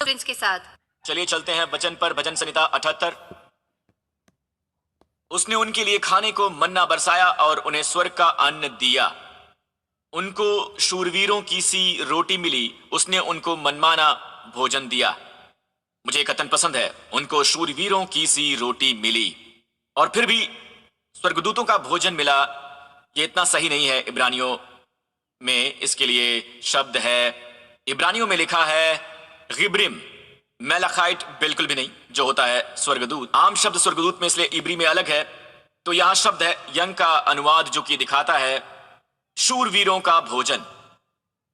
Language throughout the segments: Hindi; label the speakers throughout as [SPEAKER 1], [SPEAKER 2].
[SPEAKER 1] प्रिंस के साथ।
[SPEAKER 2] चलिए चलते हैं वचन पर। भजन संहिता 78। उसने उनके लिए खाने को मन्ना बरसाया और उन्हें स्वर्ग का अन्न दिया। उनको शूरवीरों की सी रोटी मिली, उसने उनको मनमाना भोजन दिया। मुझे एक कथन पसंद है, उनको शूरवीरों की सी रोटी मिली और फिर भी स्वर्गदूतों का भोजन मिला। ये इतना सही नहीं है। इब्रानियों में इसके लिए शब्द है, इब्रानियों में लिखा है गिब्रिम, मेलाखाइट बिल्कुल भी नहीं, जो होता है स्वर्गदूत। आम शब्द स्वर्गदूत में इसलिए इब्री में अलग है। तो यहां शब्द है यंग का अनुवाद जो कि दिखाता है शूरवीरों का भोजन।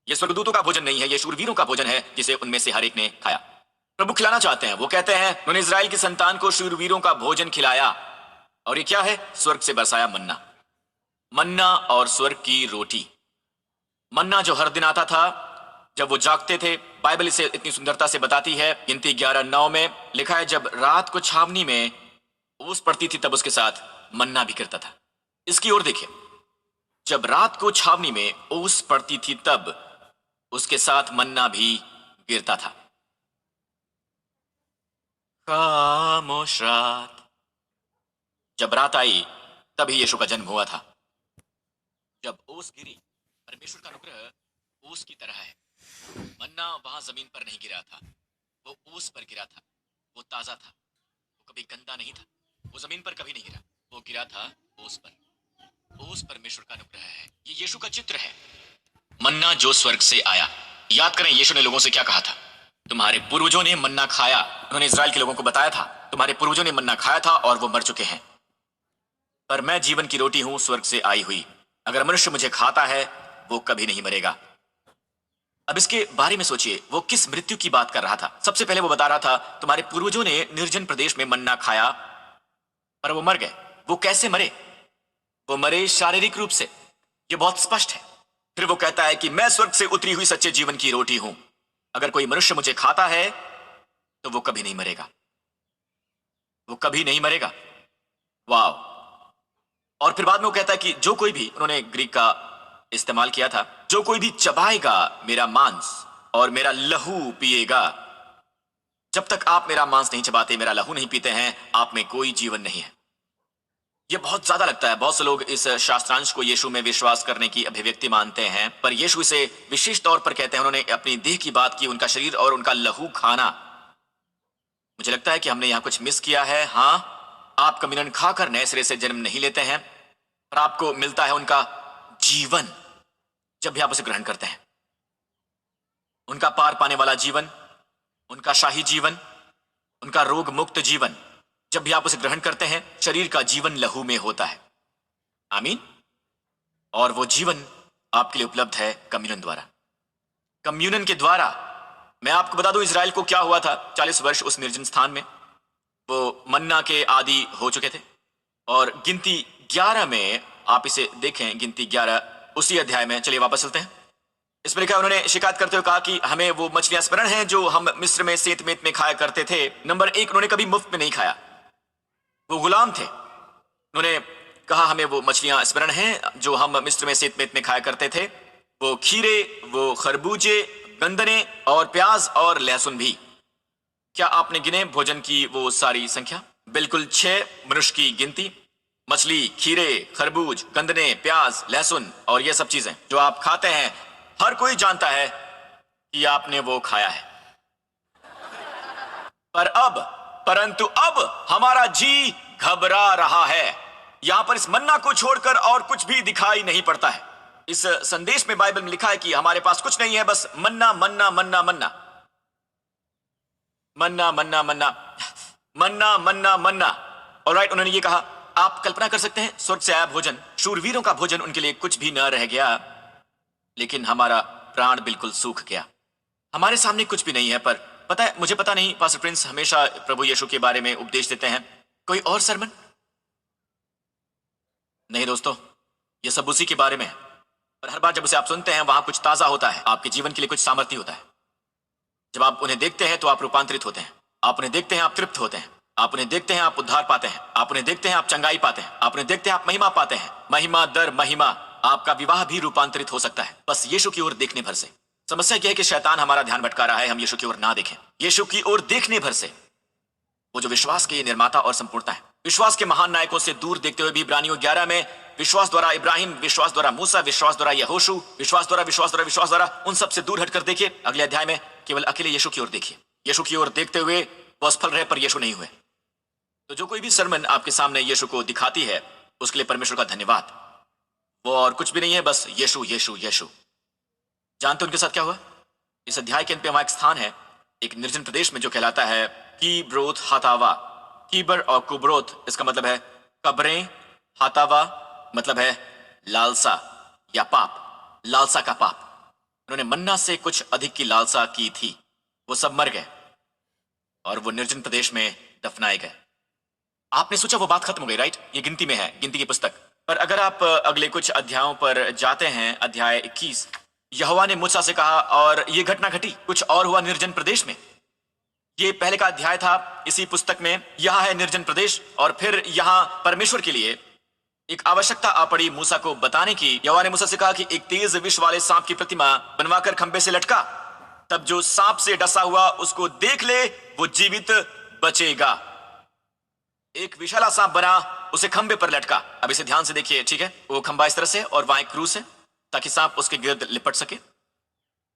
[SPEAKER 2] यह स्वर्गदूतों का भोजन नहीं है, यह शूरवीरों का भोजन है जिसे उनमें से हर एक ने खाया। प्रभु खिलाना चाहते हैं। वो कहते हैं उन्होंने इजराइल की संतान को शूरवीरों का भोजन खिलाया। और ये क्या है? स्वर्ग से बरसाया मन्ना। मन्ना और स्वर्ग की रोटी। मन्ना जो हर दिन आता था जब वो जागते थे। बाइबल इसे इतनी सुंदरता से बताती है। गिनती 11:9 में लिखा है, जब रात को छावनी में ओस पड़ती थी तब उसके साथ मन्ना भी गिरता था। इसकी ओर देखिए, जब रात को छावनी में ओस पड़ती थी तब उसके साथ मन्ना भी गिरता था। खामोश रात। जब रात आई तभी यीशु का जन्म हुआ था। जब ओस गिरी, परमेश्वर का अनुग्रह ओस की तरह है। मन्ना वहां जमीन पर नहीं गिरा था, वो ओस पर गिरा था। वो ताजा था, वो कभी गंदा नहीं था। वो जमीन पर कभी नहीं गिरा, वो गिरा था ओस पर। ओस परमेश्वर का अनुग्रह है। ये यीशु का चित्र है। मन्ना जो स्वर्ग से आया। याद करें यीशु ने लोगों से क्या कहा था? तुम्हारे पूर्वजों ने मन्ना खाया। उन्होंने इजराइल के लोगों को बताया था तुम्हारे पूर्वजों ने मन्ना खाया था और वो मर चुके हैं, पर मैं जीवन की रोटी हूं, स्वर्ग से आई हुई। अगर मनुष्य मुझे खाता है वो कभी नहीं मरेगा। अब इसके बारे में सोचिए, वो किस मृत्यु की बात कर रहा था? सबसे पहले वो बता रहा था तुम्हारे पूर्वजों ने निर्जन प्रदेश में मन्ना खाया पर वो मर गए। वो कैसे मरे? वो मरे शारीरिक रूप से। ये बहुत स्पष्ट है। फिर वो कहता है कि मैं स्वर्ग से उतरी हुई सच्चे जीवन की रोटी हूं। अगर कोई मनुष्य मुझे खाता है तो वो कभी नहीं मरेगा। वो कभी नहीं मरेगा। वाह। और फिर बाद में वो कहता है कि जो कोई भी, उन्होंने ग्रीक का इस्तेमाल किया था, जो कोई भी चबाएगा मेरा मांस और मेरा लहू पिएगा। जब तक आप मेरा मांस नहीं चबाते, मेरा लहू नहीं पीते हैं, आप में कोई जीवन नहीं है। यह बहुत ज्यादा लगता है। बहुत से लोग इस शास्त्रांश को यीशु में विश्वास करने की अभिव्यक्ति मानते हैं, पर यीशु इसे विशेष तौर पर कहते हैं। उन्होंने अपनी देह की बात की, उनका शरीर और उनका लहू खाना। मुझे लगता है कि हमने यहां कुछ मिस किया है। हां, आप कम्युनियन खाकर नए सिरे से जन्म नहीं लेते हैं, पर आपको मिलता है उनका जीवन जब भी आप उसे ग्रहण करते हैं। उनका पार पाने वाला जीवन, उनका शाही जीवन, उनका रोग मुक्त जीवन, जब भी आप उसे ग्रहण करते हैं, शरीर का जीवन लहू में होता है। आमीन। और वो जीवन आपके लिए उपलब्ध है कम्युनियन द्वारा। कम्युनियन के द्वारा। मैं आपको बता दूं इजराइल को क्या हुआ था 40 वर्ष उस निर्जन स्थान में। वो मन्ना के आदी हो चुके थे। और गिनती 11 में आप इसे देखें, गिनती 11 उसी अध्याय में। चलिए वापस चलते हैं। इसमें लिखा, उन्होंने शिकायत करते हुए कहा कि हमें वो मछलियां स्मरण हैं जो हम मिस्र में सेत मेत में खाया करते थे। नंबर 1, उन्होंने कभी मुफ्त में नहीं खाया। वो गुलाम थे। उन्होंने कहा हमें वो मछलियां स्मरण हैं जो हम मिस्र में सेत मेत में खाया करते थे। वो खीरे, वो खरबूजे, गंदने और प्याज और लहसुन भी। क्या आपने गिने भोजन की वो सारी संख्या? बिल्कुल 6 मनुष्य की गिनती। मछली, खीरे, खरबूज, गंदने, प्याज, लहसुन और ये सब चीजें जो आप खाते हैं, हर कोई जानता है कि आपने वो खाया है। परंतु अब हमारा जी घबरा रहा है। यहां पर इस मन्ना को छोड़कर और कुछ भी दिखाई नहीं पड़ता है। इस संदेश में बाइबल में लिखा है कि हमारे पास कुछ नहीं है, बस मन्ना मन्ना मन्ना मन्ना मन्ना मन्ना मन्ना मन्ना मन्ना मन्ना। ऑलराइट, उन्होंने ये कहा। आप कल्पना कर सकते हैं, स्वर्ग से आया भोजन, शूरवीरों का भोजन, उनके लिए कुछ भी न रह गया। लेकिन हमारा प्राण बिल्कुल सूख गया। हमारे सामने कुछ भी नहीं है। पर पता है, मुझे पता नहीं, पास्टर प्रिंस हमेशा प्रभु यीशु के बारे में उपदेश देते हैं। कोई और सरमन? नहीं दोस्तों, यह सब उसी के बारे में है। पर हर बार जब उसे आप सुनते हैं, वहां कुछ ताजा होता है। आपके जीवन के लिए कुछ सामर्थ्य होता है। जब आप उन्हें देखते हैं तो आप रूपांतरित होते हैं। आप उन्हें देखते हैं, आप तृप्त होते हैं। आप उन्हें देखते हैं, आप उद्धार पाते हैं। आप उन्हें देखते हैं, आप चंगाई पाते हैं। आप उन्हें देखते हैं, आप महिमा पाते हैं। महिमा दर महिमा। आपका विवाह भी रूपांतरित हो सकता है, बस यीशु की ओर देखने भर से। समस्या यह है कि शैतान हमारा ध्यान भटका रहा है, हम यीशु की ओर ना देखें। यीशु की ओर देखने भर से वो जो विश्वास के निर्माता और संपूर्णता है, विश्वास के महान नायकों से दूर देखते हुए भी इब्रानियों 11 में विश्वास द्वारा इब्राहिम, विश्वास द्वारा मूसा, विश्वास द्वारा यहोशू, विश्वास द्वारा उन सब से दूर हटकर देखिए। अगले अध्याय में केवल अकेले यीशु की ओर देखिए। यीशु की ओर देखते हुए वो असफल रहे पर यीशु नहीं हुए। तो जो कोई भी सरमन आपके सामने यीशु को दिखाती है, उसके लिए परमेश्वर का धन्यवाद। वो और कुछ भी नहीं है, बस यीशु यीशु यीशु। जानते उनके साथ क्या हुआ? इस अध्याय के अंत में वहां एक स्थान है, एक निर्जन प्रदेश में, जो कहलाता है कीब्रोत हातावा। कीबर और कुब्रोत इसका मतलब है कब्रें, हातावा मतलब है लालसा या पाप, लालसा का पाप। उन्होंने मन्ना से कुछ अधिक की लालसा की थी, वो सब मर गए और वो निर्जन प्रदेश में दफनाए गए। आपने सोचा वो बात खत्म हो गई, राइट? ये गिनती में है, गिनती की पुस्तक। पर अगर आप अगले कुछ अध्यायों पर जाते हैं, अध्याय 21, यहोवा ने मूसा से कहा और ये घटना घटी, कुछ और हुआ निर्जन प्रदेश में। ये पहले का अध्याय था इसी पुस्तक में। यहां है निर्जन प्रदेश और फिर यहां परमेश्वर के लिए एक आवश्यकता आ पड़ी मूसा को बताने की। यहोवा ने मूसा से कहा कि एक तेज विष वाले सांप की प्रतिमा बनवाकर खंबे से लटका, तब जो सांप से डसा हुआ उसको देख ले, वो जीवित बचेगा। एक विशाला सांप बना, उसे खंबे पर लटका। अब इसे ध्यान से देखिए, ठीक है? वो खंबा इस तरह से और वहां एक क्रूस है ताकि सांप उसके गिर्द लिपट सके।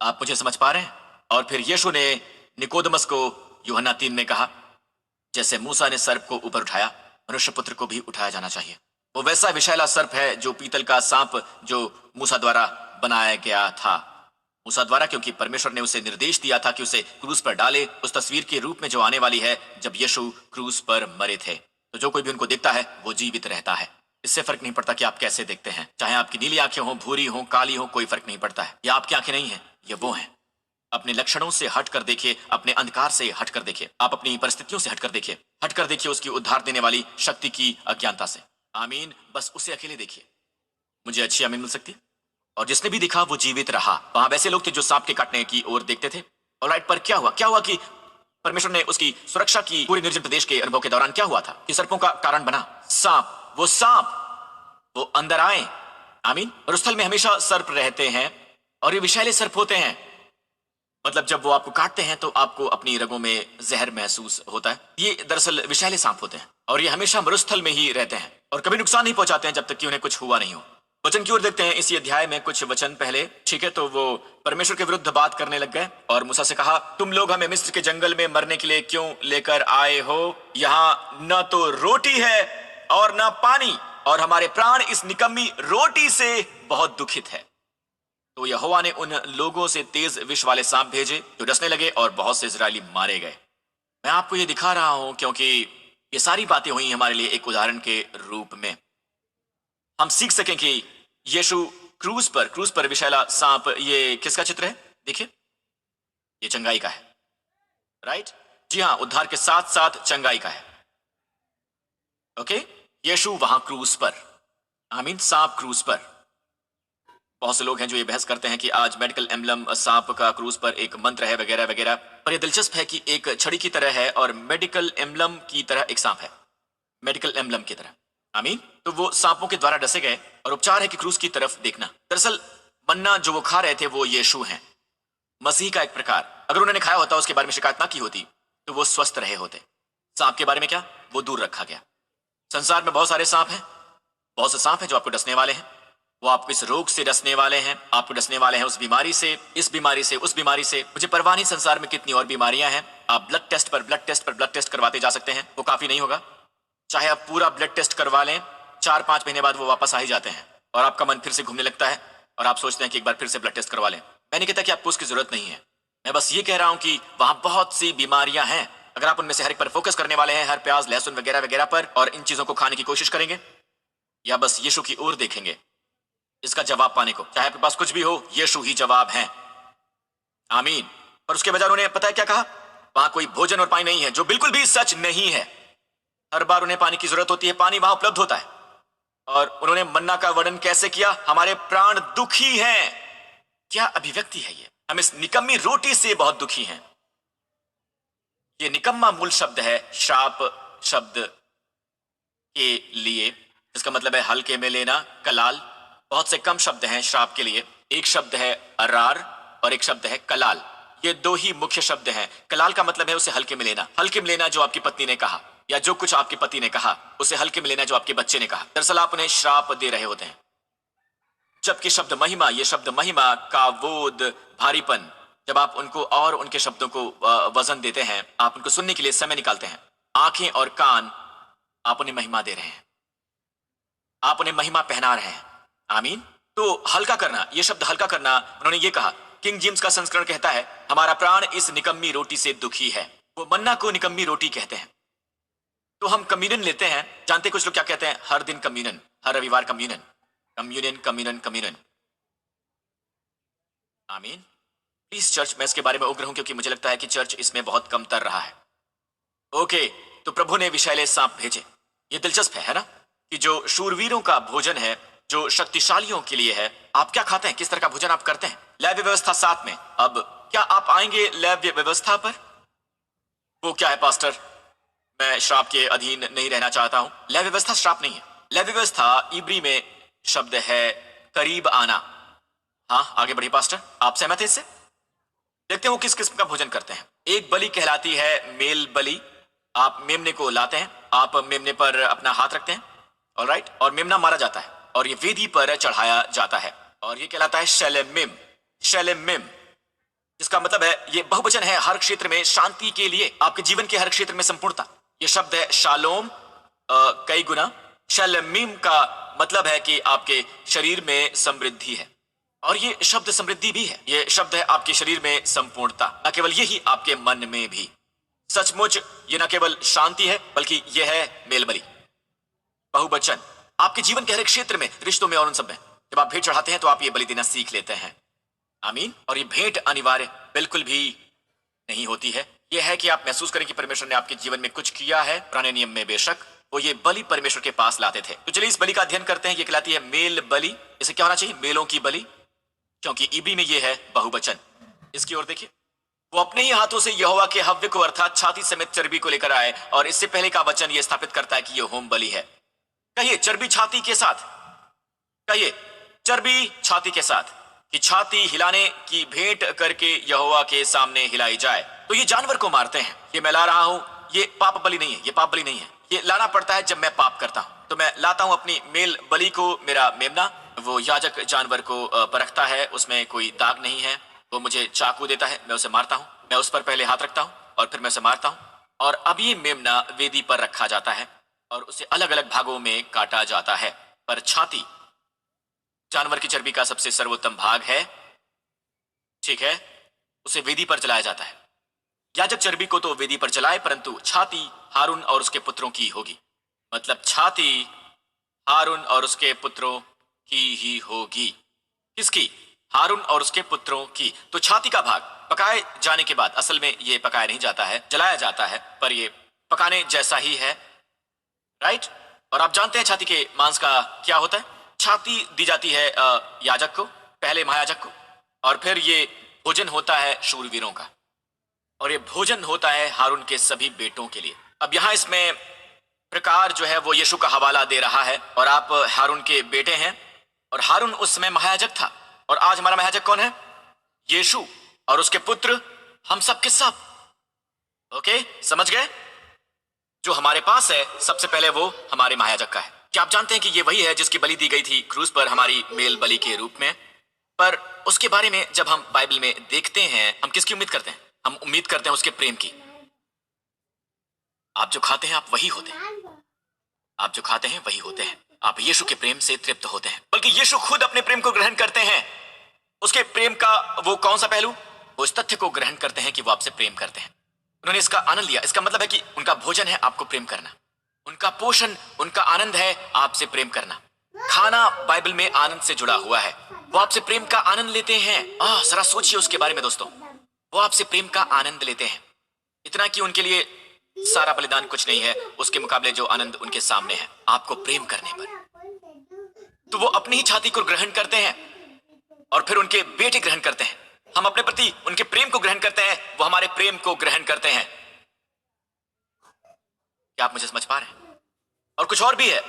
[SPEAKER 2] आप मुझे समझ पा रहे हैं? और फिर यीशु ने निकोदेमस को यूहन्ना 3 में कहा, जैसे मूसा ने सर्प को ऊपर उठाया, मनुष्य पुत्र को भी उठाया जाना चाहिए। वो वैसा विशैला सर्प है जो पीतल का सांप जो मूसा द्वारा बनाया गया था। मूसा द्वारा, क्योंकि परमेश्वर ने उसे निर्देश दिया था कि उसे क्रूस पर डाले, उस तस्वीर के रूप में जो आने वाली है जब यीशु क्रूस पर मरे थे। तो जो कोई भी उनको देखता है वो जीवित रहता है। इससे फर्क नहीं पड़ता कि आप कैसे देखते हैं, चाहे आपकी नीली आंखें हो, भूरी हो, काली हो, कोई फर्क नहीं पड़ता है। ये आपकी आंखें नहीं है, ये वो हैं। अपने लक्षणों से हटकर देखिए, अपने अंधकार से हटकर देखिए, आप अपनी परिस्थितियों से हटकर देखिए उसकी उद्धार देने वाली शक्ति की अज्ञानता से। आमीन। बस उसे अकेले देखिए। मुझे अच्छी आमीन मिल सकती है। और जिसने भी दिखा वो जीवित रहा। वहां वैसे लोग थे जो सांप के काटने की ओर देखते थे। ऑलराइट, पर क्या हुआ कि परमेश्वर ने उसकी सुरक्षा की पूरे निर्जन प्रदेश के अनुभव के दौरान क्या हुआ था कि सर्पों का कारण बना सांप। वो अंदर आए। आमीन। और उस स्थल में हमेशा सर्प रहते हैं और ये विषैले सर्प होते हैं। मतलब जब वो आपको काटते हैं तो आपको अपनी रगों में जहर महसूस होता है। ये दरअसल विषैले सांप होते हैं और ये हमेशा मरुस्थल में ही रहते हैं और कभी नुकसान नहीं पहुंचाते हैं जब तक कि उन्हें कुछ हुआ नहीं हो। वचन की ओर देखते हैं इसी अध्याय में कुछ वचन पहले, ठीक है? तो वो परमेश्वर के विरुद्ध बात करने लग गए और मूसा से कहा, तुम लोग हमें मिस्र के जंगल में मरने के लिए क्यों लेकर आए हो? यहाँ न तो रोटी है और न पानी, और हमारे प्राण इस निकम्मी रोटी से बहुत दुखित है। तो यहोवा ने उन लोगों से तेज विष वाले सांप भेजे जो डसने लगे और बहुत से इजरायली मारे गए। मैं आपको ये दिखा रहा हूं क्योंकि ये सारी बातें हुई हमारे लिए एक उदाहरण के रूप में। हम सीख सकें कि यीशु क्रूस पर विषैला सांप, ये किसका चित्र है? देखिए, ये चंगाई का है, राइट? जी हां, उद्धार के साथ साथ चंगाई का है। ओके, यीशु वहां क्रूस पर, आमीन, सांप क्रूस पर। बहुत से लोग हैं जो ये बहस करते हैं कि आज मेडिकल एम्बलम सांप का क्रूस पर एक मंत्र है वगैरह वगैरह, पर यह दिलचस्प है कि एक छड़ी की तरह है और मेडिकल एम्बलम की तरह एक सांप है, मेडिकल एम्बलम की तरह। आमीन। तो वो सांपों के द्वारा डसे गए और उपचार है कि क्रूस की तरफ देखना। दरअसल मन्ना जो वो खा रहे थे वो यीशु हैं, मसीह का एक प्रकार। अगर उन्होंने खाया होता, उसके बारे में शिकायत ना की होती, तो वो स्वस्थ रहे होते। सांप के बारे में क्या? वो दूर रखा गया। संसार में बहुत सारे सांप हैं, बहुत से सांप हैं जो आपको डसने वाले हैं। वो आपको इस रोग से डसने वाले हैं, आपको डसने वाले हैं उस बीमारी से, इस बीमारी से, उस बीमारी से। मुझे परवाह नहीं संसार में कितनी और बीमारियां हैं। आप ब्लड टेस्ट करवाते जा सकते हैं, वो काफी नहीं होगा। चाहे आप पूरा ब्लड टेस्ट करवा लें, 4-5 महीने बाद वो वापस आ ही जाते हैं और आपका मन फिर से घूमने लगता है और आप सोचते हैं कि एक बार फिर से ब्लड टेस्ट करवा लें। मैं नहीं कहता कि आपको उसकी जरूरत नहीं है, मैं बस ये कह रहा हूं कि वहां बहुत सी बीमारियां हैं। अगर आप उनमें से हर एक पर फोकस करने वाले हैं, हर प्याज, लहसुन वगैरह वगैरह पर, और इन चीजों को खाने की कोशिश करेंगे या बस यीशु की ओर देखेंगे इसका जवाब पाने को, चाहे आपके पास कुछ भी हो, यीशु ही जवाब है। आमीन। पर उसके बजाय उन्होंने पता है क्या कहा? वहां कोई भोजन और पानी नहीं है, जो बिल्कुल भी सच नहीं है। हर बार उन्हें पानी की जरूरत होती है, पानी वहां उपलब्ध होता है। और उन्होंने मन्ना का वर्णन कैसे किया? हमारे प्राण दुखी हैं। क्या अभिव्यक्ति है ये! हम इस निकम्मी रोटी से बहुत दुखी हैं। ये निकम्मा मूल शब्द है श्राप शब्द के लिए, इसका मतलब है हल्के में लेना, कलाल। बहुत से कम शब्द हैं श्राप के लिए। एक शब्द है अरार और एक शब्द है कलाल। ये दो ही मुख्य शब्द हैं। कलाल का मतलब है उसे हल्के में लेना। हल्के में लेना जो आपकी पत्नी ने कहा या जो कुछ आपके पति ने कहा उसे हल्के में लेना जो आपके बच्चे ने कहा। दरअसल आप उन्हें श्राप दे रहे होते हैं। जबकि शब्द महिमा, ये शब्द महिमा, कावोद, भारीपन, जब आप उनको और उनके शब्दों को वजन देते हैं, आप उनको सुनने के लिए समय निकालते हैं, आंखें और कान, आप उन्हें महिमा दे रहे हैं, आप उन्हें महिमा पहना रहे हैं। आमीन। तो हल्का करना, ये शब्द हल्का करना, उन्होंने ये कहा, किंग जेम्स का संस्करण कहता है, हमारा प्राण इस निकम्मी रोटी से दुखी है। वो मन्ना को निकम्मी रोटी कहते हैं। तो हम कम्युनियन लेते हैं। जानते कुछ लोग क्या कहते हैं? हर दिन कम्युनियन, हर रविवार कम्युनियन, कम्युनियन कम्युनियन कम्युनियन। आमीन। प्लीज चर्च, मैं इसके बारे में उग्र हूं क्योंकि मुझे लगता है कि चर्च इसमें बहुत कमतर रहा है। ओके, तो प्रभु ने विषैले सांप भेजे। ये दिलचस्प है ना, कि जो शूरवीरों का भोजन है, जो शक्तिशालियों के लिए है। आप क्या खाते हैं? किस तरह का भोजन आप करते हैं? लैव व्यवस्था साथ में। अब क्या आप आएंगे लैव व्यवस्था पर? वो क्या है पास्टर? मैं श्राप के अधीन नहीं रहना चाहता हूं। लैव व्यवस्था श्राप नहीं है। लैव व्यवस्था इब्री में शब्द है करीब आना। हाँ, आगे बढ़िए पास्टर, आप सहमत हैं इससे? देखते हैं वो किस किस्म का भोजन करते हैं। एक बलि कहलाती है मेल बलि। आप मेमने को लाते हैं, आप मेमने पर अपना हाथ रखते हैं, ऑलराइट, और मेमना मारा जाता है और ये वेदी पर चढ़ाया जाता है और ये कहलाता है शेलेमिम। शेलेमिम, जिसका मतलब है, ये बहुवचन है, हर क्षेत्र में शांति के लिए, आपके जीवन के हर क्षेत्र में संपूर्णता। ये शब्द है शालोम, कई गुना। शेलेमिम का मतलब है कि आपके शरीर में समृद्धि है, और ये शब्द समृद्धि भी है। ये शब्द है आपके शरीर में संपूर्णता। न केवल यही, आपके मन में भी। सचमुच ये न केवल शांति है बल्कि यह है मेल बलि, बहुवचन। आपके जीवन के हर एक क्षेत्र में, रिश्तों में और उन सब में, जब आप भेंट चढ़ाते हैं तो आप ये बलि देना सीख लेते हैं। आमीन। और ये भेंट अनिवार्य बिल्कुल भी नहीं होती है। यह है कि आप महसूस करें कि परमेश्वर ने आपके जीवन में कुछ किया है। पुराने नियम में बेशक वो ये बलि परमेश्वर के पास लाते थे। तो चलिए इस बलि का अध्ययन करते हैं। ये कहलाती है मेल बलि। इसे क्या होना चाहिए? मेलों की बलि, क्योंकि इब्री में ये है बहुवचन। इसकी ओर देखिए, वो अपने ही हाथों से यहोवा के हव्य को अर्थात छाती समेत चर्बी को लेकर आए, और इससे पहले का वचन ये स्थापित करता है कि यह होम बलि है। कहिए चर्बी छाती के साथ, कहिए चर्बी छाती के साथ, कि छाती हिलाने की भेंट करके यहोवा के सामने हिलाई जाए। तो ये जानवर को मारते हैं। ये मैं ला रहा हूं, ये पाप बलि नहीं है, ये पाप बलि नहीं है। ये लाना पड़ता है जब मैं पाप करता हूं। तो मैं लाता हूं अपनी मेल बलि को, मेरा मेमना। वो याजक जानवर को परखता है, उसमें कोई दाग नहीं है। वो मुझे चाकू देता है, मैं उसे मारता हूं। मैं उस पर पहले हाथ रखता हूं और फिर मैं उसे मारता हूं। और अब ये मेमना वेदी पर रखा जाता है और उसे अलग अलग भागों में काटा जाता है। पर छाती जानवर की चर्बी का सबसे सर्वोत्तम भाग है, ठीक है? उसे वेदी पर जलाया जाता है। याजक चर्बी को तो वेदी पर जलाए, परंतु छाती हारून और उसके पुत्रों की होगी। मतलब छाती हारून और उसके पुत्रों की ही होगी। किसकी? हारून और उसके पुत्रों की। तो छाती का भाग पकाए जाने के बाद, असल में ये पकाया नहीं जाता है, जलाया जाता है, पर ये पकाने जैसा ही है, राइट? और आप जानते हैं छाती के मांस का क्या होता है? छाती दी जाती है याजक को, पहले महायाजक को, और फिर ये भोजन होता है शूरवीरों का, और ये भोजन होता है हारून के सभी बेटों के लिए। अब यहां इसमें प्रकार जो है वो यीशु का हवाला दे रहा है, और आप हारून के बेटे हैं, और हारून उस समय महायाजक था, और आज हमारा महायाजक कौन है? यीशु, और उसके पुत्र हम सब के सब। ओके, समझ गए? जो हमारे पास है सबसे पहले वो हमारे महायाजक का है। क्या आप जानते हैं कि ये वही है जिसकी बलि दी गई थी क्रूस पर हमारी मेल बलि के रूप में? पर उसके बारे में जब हम बाइबल में देखते हैं, हम किसकी उम्मीद करते हैं? हम उम्मीद करते हैं उसके प्रेम की। आप जो खाते हैं आप वही होते हैं, आप जो खाते हैं वही होते हैं। आप यीशु के प्रेम से तृप्त होते हैं, बल्कि यीशु खुद अपने प्रेम को ग्रहण करते हैं। उसके प्रेम का वो कौन सा पहलू? वो इस तथ्य को ग्रहण करते हैं कि वो आपसे प्रेम करते हैं। उन्होंने इसका आनंद लिया। इसका मतलब है कि उनका भोजन है आपको प्रेम करना, उनका पोषण, उनका आनंद है आपसे प्रेम करना। खाना बाइबल में आनंद से जुड़ा हुआ है। वो आपसे प्रेम का आनंद लेते हैं। जरा सोचिए उसके बारे में दोस्तों। वो आपसे प्रेम का आनंद लेते हैं, इतना कि उनके लिए सारा बलिदान कुछ नहीं है उसके मुकाबले जो आनंद उनके सामने है आपको प्रेम करने पर। तो वो अपनी ही छाती को ग्रहण करते हैं और फिर उनके बेटे ग्रहण करते हैं। हम अपने प्रति उनके प्रेम को ग्रहण करते हैं, वो हमारे प्रेम को ग्रहण करते हैं। क्या आप मुझे समझ पा रहे हैं? और कुछ और भी है।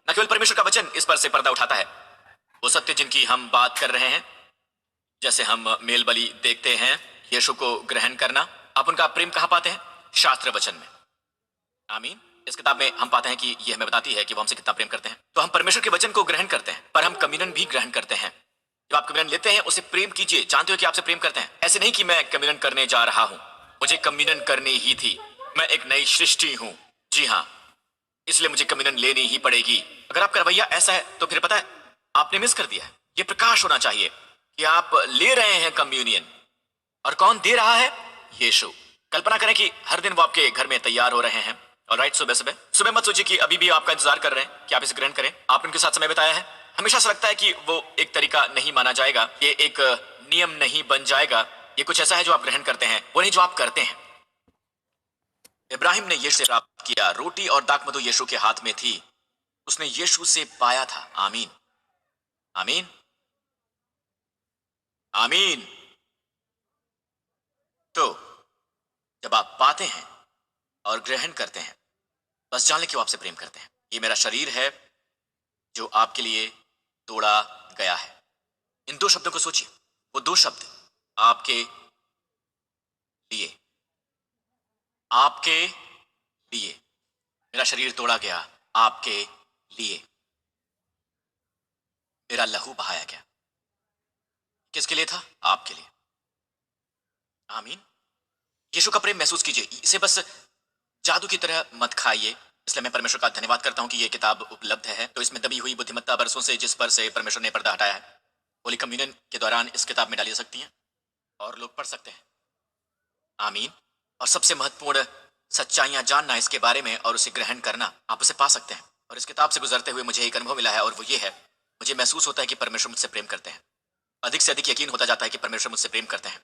[SPEAKER 2] न केवल परमेश्वर का वचन इस पर से पर्दा उठाता है, वो सत्य जिनकी हम बात कर रहे हैं, जैसे हम मेल बलि देखते हैं यीशु को ग्रहण करना, आप उनका प्रेम कहाँ पाते हैं? शास्त्र वचन में। आमीन। इस किताब में हम पाते हैं कि यह हमें बताती है कि वो हमसे कितना प्रेम करते हैं। तो हम परमेश्वर के वचन को ग्रहण करते हैं, पर हम कम्युनियन भी ग्रहण करते हैं। जब आप कम्युनियन लेते हैं उसे प्रेम कीजिए, जानते हो कि आपसे प्रेम करते हैं। ऐसे नहीं कि मैं कम्युनियन करने जा रहा हूं, मुझे कम्युनियन करनी ही थी, मैं एक नई सृष्टि हूं। जी हाँ, इसलिए मुझे कम्युनियन लेनी ही पड़ेगी। अगर आपका रवैया ऐसा है तो फिर पता है आपने मिस कर दिया है। ये प्रकाश होना चाहिए कि आप ले रहे हैं कम्युनियन। और कौन दे रहा है? यीशु। कल्पना करें कि हर दिन वो आपके घर में तैयार हो रहे हैं। ऑलराइट, सुबह सुबह सुबह मत सोचिए कि अभी भी आपका इंतजार कर रहे हैं कि आप इसे ग्रहण करें। आप उनके साथ समय बिताया है। हमेशा से लगता है कि वो एक तरीका नहीं माना जाएगा, ये एक नियम नहीं बन जाएगा, ये कुछ ऐसा है जो आप ग्रहण करते हैं, वो नहीं जो आप करते हैं। इब्राहिम ने यीशु से प्राप्त किया, रोटी और दाखमधु यीशु के हाथ में थी, उसने यीशु से पाया था। आमीन, आमीन, आमीन। तो जब आप पाते हैं और ग्रहण करते हैं, बस जान लें कि वो आपसे प्रेम करते हैं। ये मेरा शरीर है जो आपके लिए तोड़ा गया है। इन दो शब्दों को सोचिए, वो दो शब्द आपके लिए, आपके लिए। मेरा शरीर तोड़ा गया आपके लिए, मेरा लहू बहाया गया। किसके लिए था? आपके लिए। आमीन। यीशु का प्रेम महसूस कीजिए, इसे बस जादू की तरह मत खाइए। इसलिए मैं परमेश्वर का धन्यवाद करता हूं कि यह किताब उपलब्ध है। तो इसमें दबी हुई बुद्धिमत्ता बरसों से जिस पर से परमेश्वर ने पर्दा हटाया है, होली कम्युनियन के दौरान इस किताब में डाली जा सकती हैं और लोग पढ़ सकते हैं। आमीन। और सबसे महत्वपूर्ण सच्चाइयां जानना इसके बारे में और उसे ग्रहण करना, आप उसे पा सकते हैं। और इस किताब से गुजरते हुए मुझे एक अनुभव मिला है और वो ये है, मुझे महसूस होता है कि परमेश्वर मुझसे प्रेम करते हैं। अधिक से अधिक यकीन होता जाता है कि परमेश्वर मुझसे प्रेम करते हैं।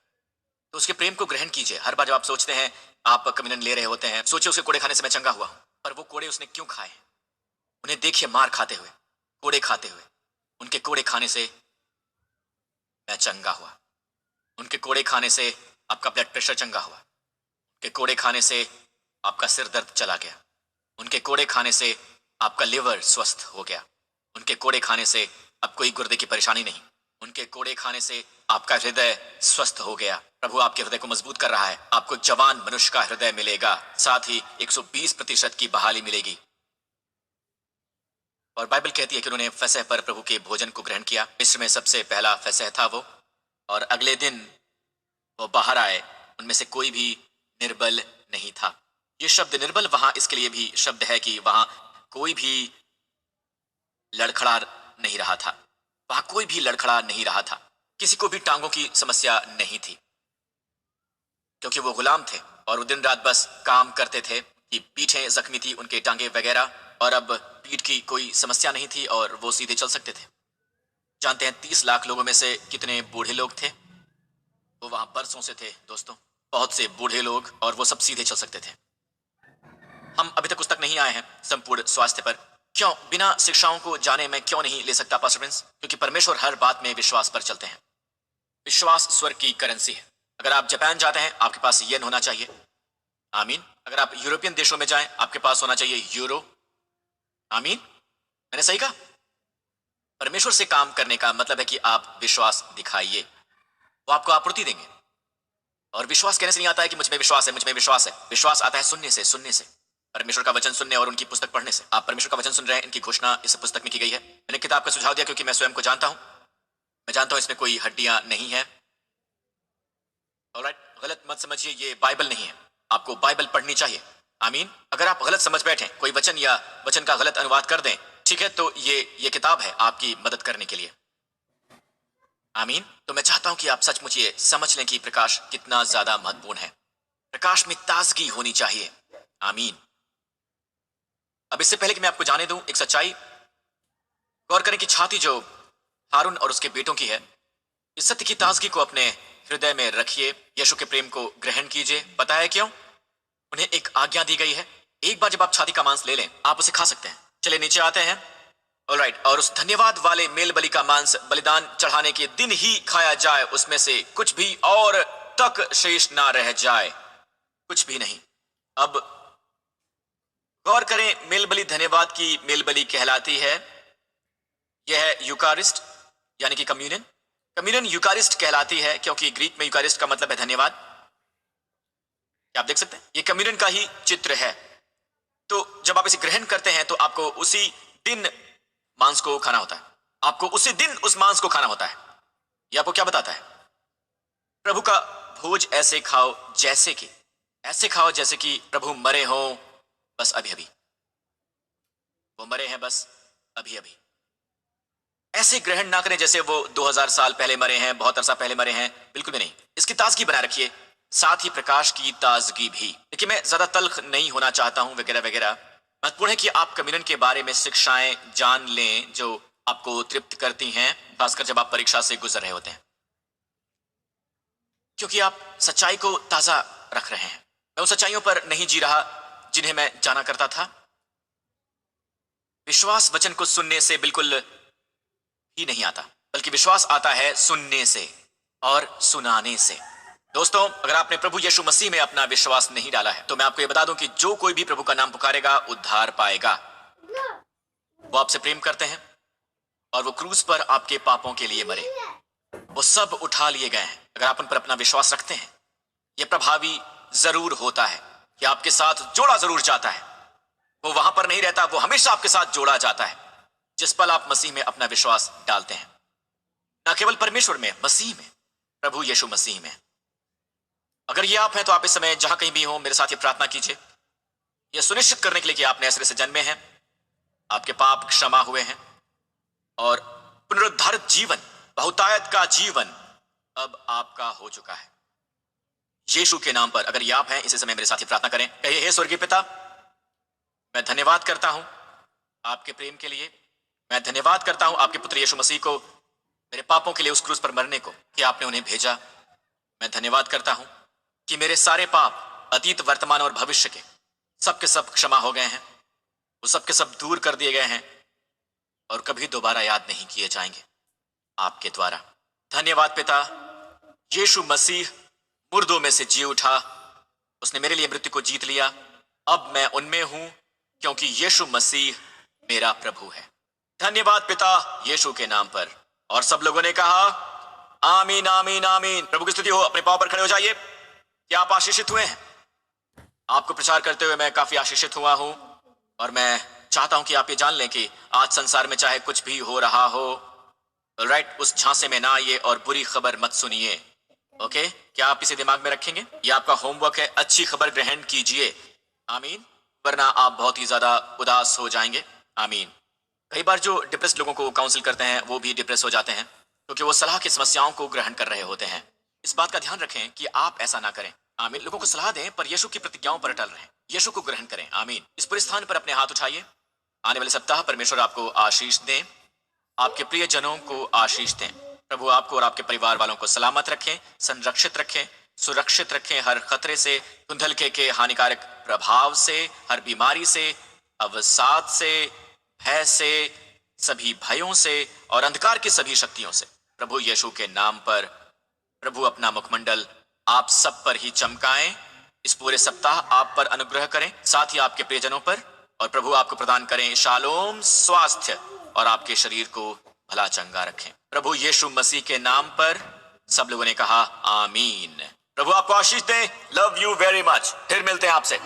[SPEAKER 2] तो उसके प्रेम को ग्रहण कीजिए। हर बार जब आप सोचते हैं, आप कम्युनियन ले रहे होते हैं, सोचिए उसके कोड़े खाने से मैं चंगा हुआ हूं, पर वो कोड़े उसने क्यों खाए? उन्हें देखिए मार खाते हुए, कोड़े खाते हुए। उनके कोड़े खाने से मैं चंगा हुआ। उनके कोड़े खाने से आपका ब्लड प्रेशर चंगा हुआ। उनके कोड़े खाने से आपका सिर दर्द चला गया। उनके कोड़े खाने से आपका लिवर स्वस्थ हो गया। उनके कोड़े खाने से अब कोई गुर्दे की परेशानी नहीं। उनके कोड़े खाने से आपका हृदय स्वस्थ हो गया। प्रभु आपके हृदय को मजबूत कर रहा है। आपको एक जवान मनुष्य का हृदय मिलेगा, साथ ही 120% की बहाली मिलेगी। और बाइबल कहती है कि उन्होंने फसह पर प्रभु के भोजन को ग्रहण किया। मिस्र में सबसे पहला फसह था वो, और अगले दिन वो बाहर आए, उनमें से कोई भी निर्बल नहीं था। ये शब्द निर्बल वहां इसके लिए भी शब्द है कि वहां कोई भी लड़खड़ा नहीं रहा था। वहां कोई भी लड़खड़ा नहीं रहा था। किसी को भी टांगों की समस्या नहीं थी, क्योंकि वो गुलाम थे और वो दिन रात बस काम करते थे कि पीठें जख्मी थी उनके, टांगे वगैरह, और अब पीठ की कोई समस्या नहीं थी और वो सीधे चल सकते थे। जानते हैं 30 लाख लोगों में से कितने बूढ़े लोग थे? वो वहां बरसों से थे दोस्तों, बहुत से बूढ़े लोग, और वो सब सीधे चल सकते थे। हम अभी तक उस तक नहीं आए हैं संपूर्ण स्वास्थ्य पर। क्यों? बिना शिक्षाओं को जाने मैं क्यों नहीं ले सकता पास्टर प्रिंस? क्योंकि परमेश्वर हर बात में विश्वास पर चलते हैं। विश्वास स्वर्ग की करेंसी है। अगर आप जापान जाते हैं, आपके पास येन होना चाहिए। आमीन। अगर आप यूरोपियन देशों में जाएं, आपके पास होना चाहिए यूरो। आमीन। मैंने सही कहा? परमेश्वर से काम करने का मतलब है कि आप विश्वास दिखाइए, वो आपको आपूर्ति देंगे। और विश्वास कहने से नहीं आता है कि मुझ में विश्वास है, मुझ में विश्वास है। विश्वास आता है सुनने से, सुनने से, परमेश्वर का वचन सुनने और उनकी पुस्तक पढ़ने से। आप परमेश्वर का वचन सुन रहे हैं, इनकी घोषणा इस पुस्तक में की गई है। मैंने किताब का सुझाव दिया क्योंकि मैं स्वयं को जानता हूं। मैं जानता हूं इसमें कोई हड्डियां नहीं है। ऑलराइट, गलत मत समझिए, ये बाइबल नहीं है। आपको बाइबल पढ़नी चाहिए। आमीन। अगर आप गलत समझ बैठे, कोई वचन या वचन का गलत अनुवाद कर दें, ठीक है, तो ये किताब है आपकी मदद करने के लिए। आमीन। तो मैं चाहता हूं कि आप सचमुच ये समझ लें कि प्रकाश कितना ज्यादा महत्वपूर्ण है। प्रकाश में ताजगी होनी चाहिए। आमीन। अब इससे पहले कि मैं आपको जाने दूं एक सच्चाई, गौर करें कि छाती जो हारून और उसके बेटों की है, इस सत्य की ताजगी को अपने हृदय में रखिए। यीशु के प्रेम को ग्रहण कीजिए। पता है क्यों? उन्हें एक आज्ञा दी गई है। एक बार जब आप छाती का मांस ले लें, आप उसे खा सकते हैं। चलिए नीचे आते हैं। ऑलराइट, और उस धन्यवाद वाले मेल बलि का मांस बलिदान चढ़ाने के दिन ही खाया जाए, उसमें से कुछ भी और तक शेष ना रह जाए, कुछ भी नहीं। अब गौर करें, मेल बलि धन्यवाद की मेल बलि कहलाती है। यह है यूकारिस्ट यानी कि कम्युनियन। कम्युनियन यूकारिस्ट कहलाती है क्योंकि ग्रीक में यूकारिस्ट का मतलब है धन्यवाद। क्या आप देख सकते हैं? ये कम्युनियन का ही चित्र है। तो जब आप इसे ग्रहण करते हैं तो आपको उसी दिन मांस को खाना होता है, आपको उसी दिन उस मांस को खाना होता है। यह आपको क्या बताता है? प्रभु का भोज ऐसे खाओ जैसे कि, ऐसे खाओ जैसे कि प्रभु मरे हो बस अभी अभी, वो मरे हैं बस अभी अभी। ऐसे ग्रहण ना करें जैसे वो 2000 साल पहले मरे हैं, बहुत अरसा पहले मरे हैं, बिल्कुल भी नहीं। इसकी ताजगी बनाए रखिए, साथ ही प्रकाश की ताजगी भी। देखिए, मैं ज्यादा तल्ख नहीं होना चाहता हूं वगैरह वगैरह। महत्वपूर्ण है कि आप कम्युनियन के बारे में शिक्षाएं जान लें जो आपको तृप्त करती हैं, खासकर जब आप परीक्षा से गुजर रहे होते हैं, क्योंकि आप सच्चाई को ताजा रख रहे हैं। मैं उन सच्चाइयों पर नहीं जी रहा जिन्हें मैं जाना करता था। विश्वास वचन को सुनने से बिल्कुल ही नहीं आता, बल्कि विश्वास आता है सुनने से और सुनाने से। दोस्तों, अगर आपने प्रभु यीशु मसीह में अपना विश्वास नहीं डाला है तो मैं आपको यह बता दूं कि जो कोई भी प्रभु का नाम पुकारेगा उद्धार पाएगा। वो आपसे प्रेम करते हैं और वो क्रूस पर आपके पापों के लिए मरे, वो सब उठा लिए गए हैं। अगर आप उन पर अपना विश्वास रखते हैं, यह प्रभावी जरूर होता है कि आपके साथ जोड़ा जरूर जाता है। वो वहां पर नहीं रहता, वो हमेशा आपके साथ जोड़ा जाता है जिस पल आप मसीह में अपना विश्वास डालते हैं। ना केवल परमेश्वर में, मसीह में, प्रभु यीशु मसीह में। अगर ये आप हैं तो आप इस समय जहां कहीं भी हो मेरे साथ ये प्रार्थना कीजिए, यह सुनिश्चित करने के लिए कि आप नए सिरे से जन्मे हैं, आपके पाप क्षमा हुए हैं और पुनरुद्धारित जीवन, बहुतायत का जीवन अब आपका हो चुका है यीशु के नाम पर। अगर ये आप हैं, इसी समय मेरे साथ ये प्रार्थना करें। कहिए, हे स्वर्गीय पिता, मैं धन्यवाद करता हूं आपके प्रेम के लिए। मैं धन्यवाद करता हूं आपके पुत्र यीशु मसीह को मेरे पापों के लिए उस क्रूस पर मरने को, कि आपने उन्हें भेजा। मैं धन्यवाद करता हूं कि मेरे सारे पाप, अतीत, वर्तमान और भविष्य के सब क्षमा हो गए हैं, वो सब के सब दूर कर दिए गए हैं और कभी दोबारा याद नहीं किए जाएंगे आपके द्वारा। धन्यवाद पिता, यीशु मसीह मुर्दों में से जी उठा, उसने मेरे लिए मृत्यु को जीत लिया। अब मैं उनमें हूं क्योंकि यीशु मसीह मेरा प्रभु है। धन्यवाद पिता, यीशु के नाम पर। और सब लोगों ने कहा आमीन आमीन आमीन। प्रभु की स्तुति हो। अपने पांव पर खड़े हो जाइए। क्या आप आशीषित हुए हैं? आपको प्रचार करते हुए मैं काफी आशीषित हुआ हूं और मैं चाहता हूं कि आप ये जान लें कि आज संसार में चाहे कुछ भी हो रहा हो, राइट, उस झांसे में ना आइए और बुरी खबर मत सुनिए। ओके, क्या आप इसे दिमाग में रखेंगे? ये आपका होमवर्क है। अच्छी खबर ग्रहण कीजिए, आमीन, वरना आप बहुत ही ज्यादा उदास हो जाएंगे। आमीन। कई बार जो डिप्रेस लोगों को काउंसिल करते हैं वो भी डिप्रेस हो जाते हैं क्योंकि वो सलाह की समस्याओं को ग्रहण कर रहे होते हैं। इस बात का ध्यान रखें कि आप ऐसा ना करें। आमीन। लोगों को सलाह दें पर यीशु की प्रतिज्ञाओं पर अटल रहें, यीशु को ग्रहण करें। आमीन। इस पूरे स्थान पर अपने हाथ उठाइए। आने वाले सप्ताह परमेश्वर आपको आशीष दें, आपके प्रिय जनों को आशीष दें। प्रभु आपको और आपके परिवार वालों को सलामत रखें, संरक्षित रखें, सुरक्षित रखें हर खतरे से, धुंधलके के हानिकारक प्रभाव से, हर बीमारी से, अवसाद से, भय से, सभी भयों से और अंधकार की सभी शक्तियों से। प्रभु यीशु के नाम पर प्रभु अपना मुखमंडल आप सब पर ही चमकाएं। इस पूरे सप्ताह आप पर अनुग्रह करें, साथ ही आपके प्रियजनों पर, और प्रभु आपको प्रदान करें शालोम, स्वास्थ्य और आपके शरीर को भला चंगा रखें। प्रभु यीशु मसीह के नाम पर सब लोगों ने कहा आमीन। प्रभु आपको आशीष दे। Love you very much. फिर मिलते हैं आपसे।